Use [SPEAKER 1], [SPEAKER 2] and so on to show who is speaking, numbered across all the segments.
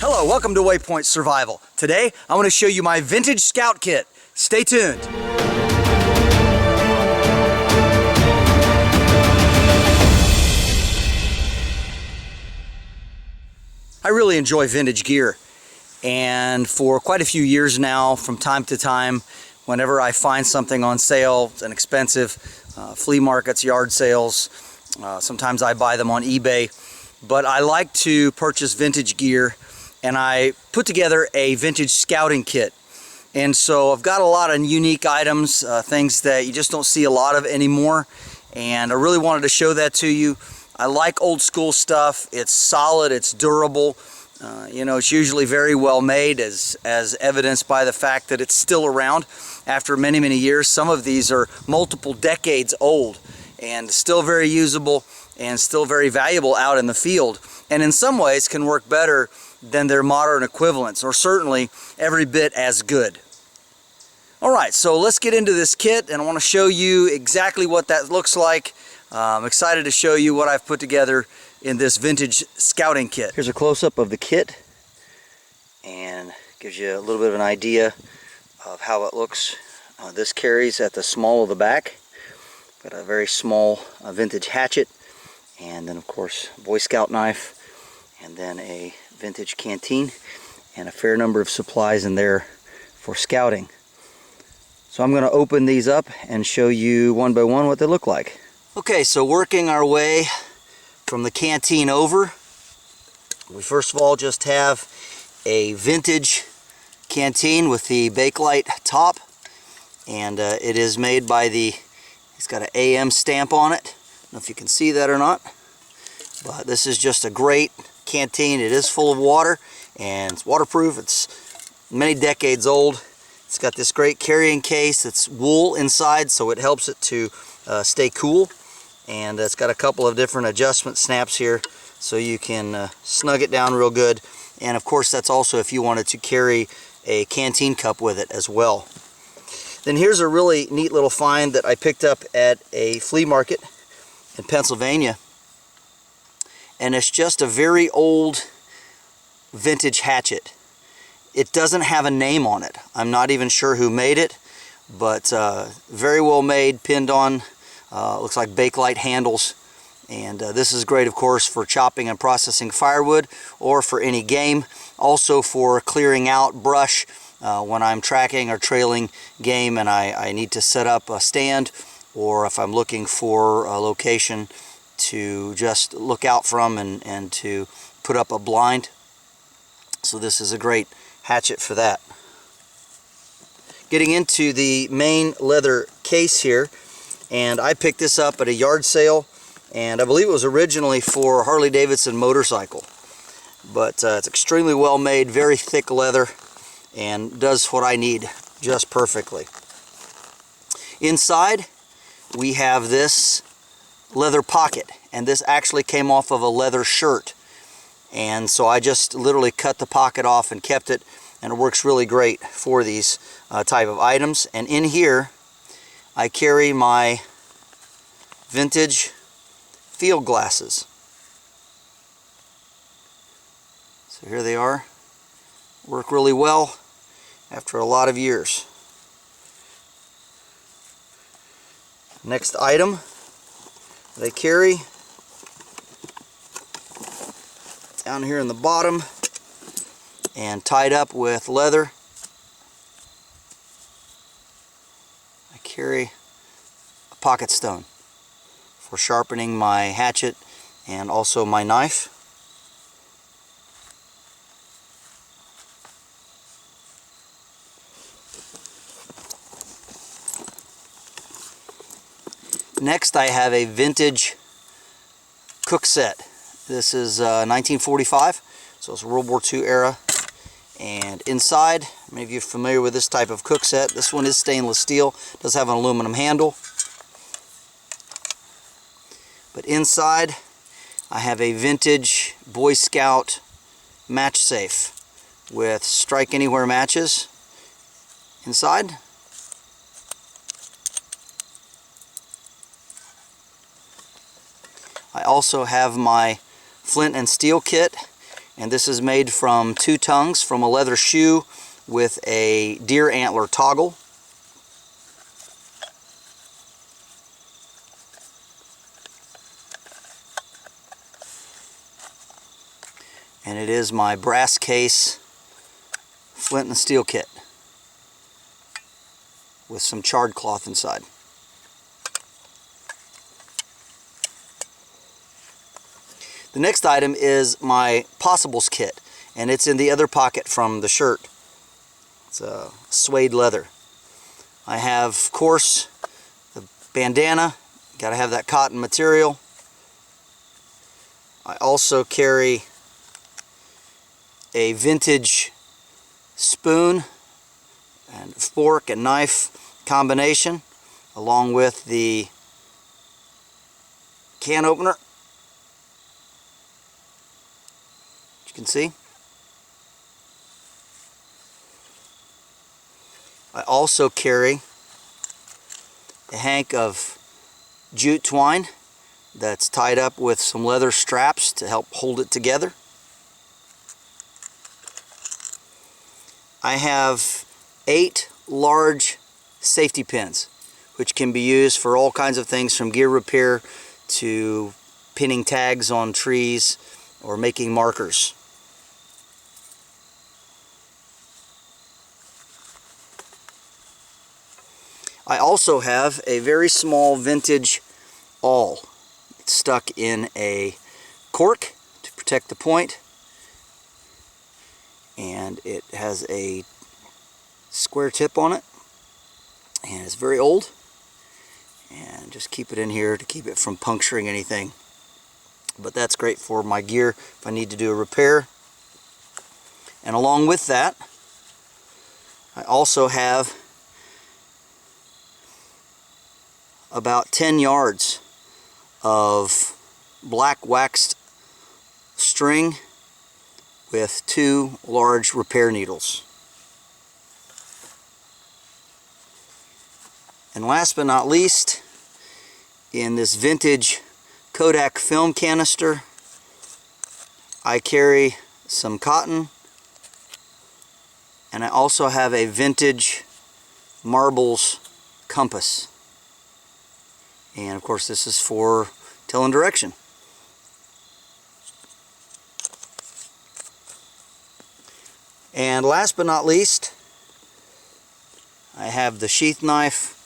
[SPEAKER 1] Hello, welcome to Waypoint Survival. Today, I want to show you my vintage scout kit. Stay tuned. I really enjoy vintage gear, and for quite a few years now, from time to time, whenever I find something on sale and expensive, flea markets, yard sales, sometimes I buy them on eBay, but I like to purchase vintage gear, and I put together a vintage scouting kit. And so I've got a lot of unique items, things that you just don't see a lot of anymore, and I really wanted to show that to you. I like old school stuff. It's solid, it's durable, you know, it's usually very well made, as evidenced by the fact that it's still around after many, many years. Some of these are multiple decades old and still very usable and still very valuable out in the field, and in some ways can work better than their modern equivalents, or certainly every bit as good. Alright, so let's get into this kit, and I want to show you exactly what that looks like. I'm excited to show you what I've put together in this vintage scouting kit. Here's a close-up of the kit, and gives you a little bit of an idea of how it looks. This carries at the small of the back. Got a very small vintage hatchet, and then of course Boy Scout knife, and then a vintage canteen, and a fair number of supplies in there for scouting. So I'm going to open these up and show you one by one what they look like. Okay, so working our way from the canteen over, we first of all just have a vintage canteen with the Bakelite top, and it is made by it's got an AM stamp on it. I don't know if you can see that or not, but this is just a great canteen. It is full of water, and it's waterproof. It's many decades old. It's got this great carrying case that's wool inside, so it helps it to stay cool, and it's got a couple of different adjustment snaps here so you can snug it down real good. And of course, that's also if you wanted to carry a canteen cup with it as well. Then here's a really neat little find that I picked up at a flea market in Pennsylvania, and it's just a very old vintage hatchet. It doesn't have a name on it. I'm not even sure who made it, but very well made, pinned on, looks like Bakelite handles. And this is great, of course, for chopping and processing firewood, or for any game. Also for clearing out brush when I'm tracking or trailing game and I need to set up a stand, or if I'm looking for a location to just look out from and to put up a blind. So this is a great hatchet for that. Getting into the main leather case here, and I picked this up at a yard sale, and I believe it was originally for Harley Davidson motorcycle, but it's extremely well made, very thick leather, and does what I need just perfectly. Inside we have this leather pocket, and this actually came off of a leather shirt, and so I just literally cut the pocket off and kept it, and it works really great for these type of items. And in here I carry my vintage field glasses. So here they are. Work really well after a lot of years. Next item that I carry, down here in the bottom and tied up with leather, I carry a pocket stone for sharpening my hatchet and also my knife. Next, I have a vintage cook set. This is 1945, so it's World War II era. And inside, many of you are familiar with this type of cook set. This one is stainless steel, does have an aluminum handle. But inside, I have a vintage Boy Scout match safe with strike anywhere matches inside. I also have my Flint and Steel Kit, and this is made from 2 tongues from a leather shoe with a deer antler toggle. And it is my brass case Flint and Steel Kit with some charred cloth inside. The next item is my Possibles kit, and it's in the other pocket from the shirt. It's a suede leather. I have, of course, the bandana. Got to have that cotton material. I also carry a vintage spoon and fork and knife combination, along with the can opener. You can see. I also carry a hank of jute twine that's tied up with some leather straps to help hold it together. I have 8 large safety pins, which can be used for all kinds of things, from gear repair to pinning tags on trees or making markers. I also have a very small vintage awl. It's stuck in a cork to protect the point, and it has a square tip on it, and it's very old, and just keep it in here to keep it from puncturing anything. But that's great for my gear if I need to do a repair. And along with that, I also have about 10 yards of black waxed string with 2 large repair needles. And last but not least, in this vintage Kodak film canister, I carry some cotton, and I also have a vintage marbles compass. And of course, this is for telling direction. And last but not least, I have the Sheath Knife,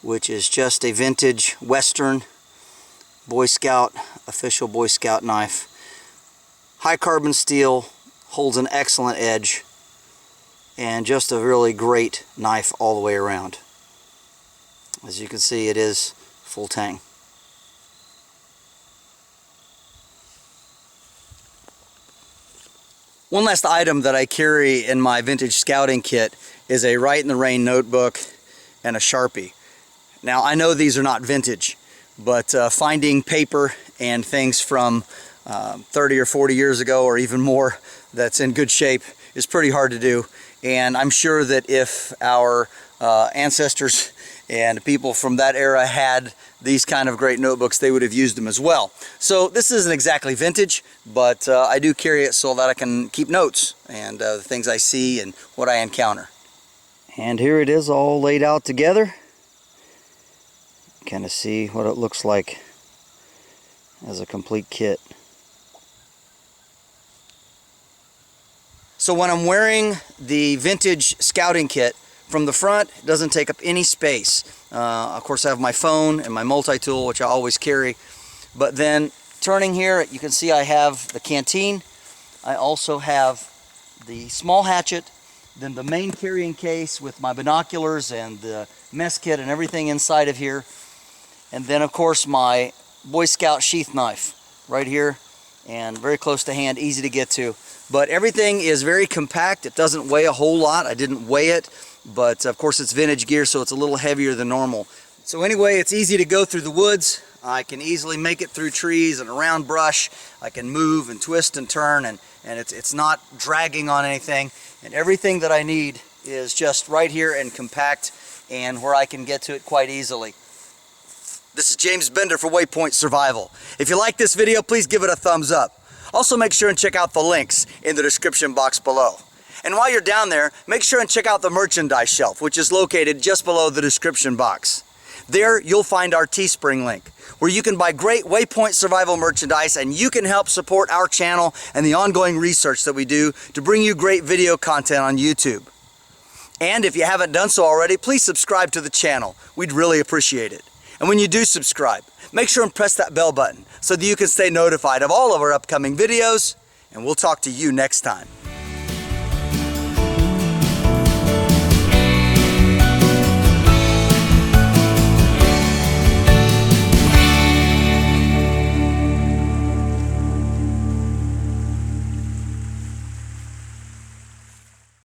[SPEAKER 1] which is just a vintage Western Boy Scout, official Boy Scout knife. High carbon steel, holds an excellent edge, and just a really great knife all the way around. As you can see, it is full tang. One last item that I carry in my vintage scouting kit is a Write in the Rain notebook and a Sharpie. Now, I know these are not vintage, but finding paper and things from 30 or 40 years ago, or even more, that's in good shape is pretty hard to do. And I'm sure that if our ancestors and people from that era had these kind of great notebooks. They would have used them as well. So this isn't exactly vintage, but I do carry it so that I can keep notes and the things I see and what I encounter. And here it is all laid out together. Kind of see what it looks like as a complete kit. So when I'm wearing the vintage scouting kit, from the front, it doesn't take up any space. Of course, I have my phone and my multi-tool, which I always carry. But then turning here, you can see I have the canteen. I also have the small hatchet, then the main carrying case with my binoculars and the mess kit and everything inside of here. And then, of course, my Boy Scout sheath knife right here, and very close to hand, easy to get to. But everything is very compact. It doesn't weigh a whole lot. I didn't weigh it, but of course it's vintage gear, so it's a little heavier than normal. So anyway, it's easy to go through the woods. I can easily make it through trees and around brush. I can move and twist and turn, and it's not dragging on anything. And everything that I need is just right here and compact, and where I can get to it quite easily. This is James Bender for Waypoint Survival. If you like this video, please give it a thumbs up. Also, make sure and check out the links in the description box below. And while you're down there, make sure and check out the merchandise shelf, which is located just below the description box. There, you'll find our Teespring link, where you can buy great Waypoint Survival merchandise, and you can help support our channel and the ongoing research that we do to bring you great video content on YouTube. And if you haven't done so already, please subscribe to the channel. We'd really appreciate it. And when you do subscribe, make sure and press that bell button so that you can stay notified of all of our upcoming videos, and we'll talk to you next time.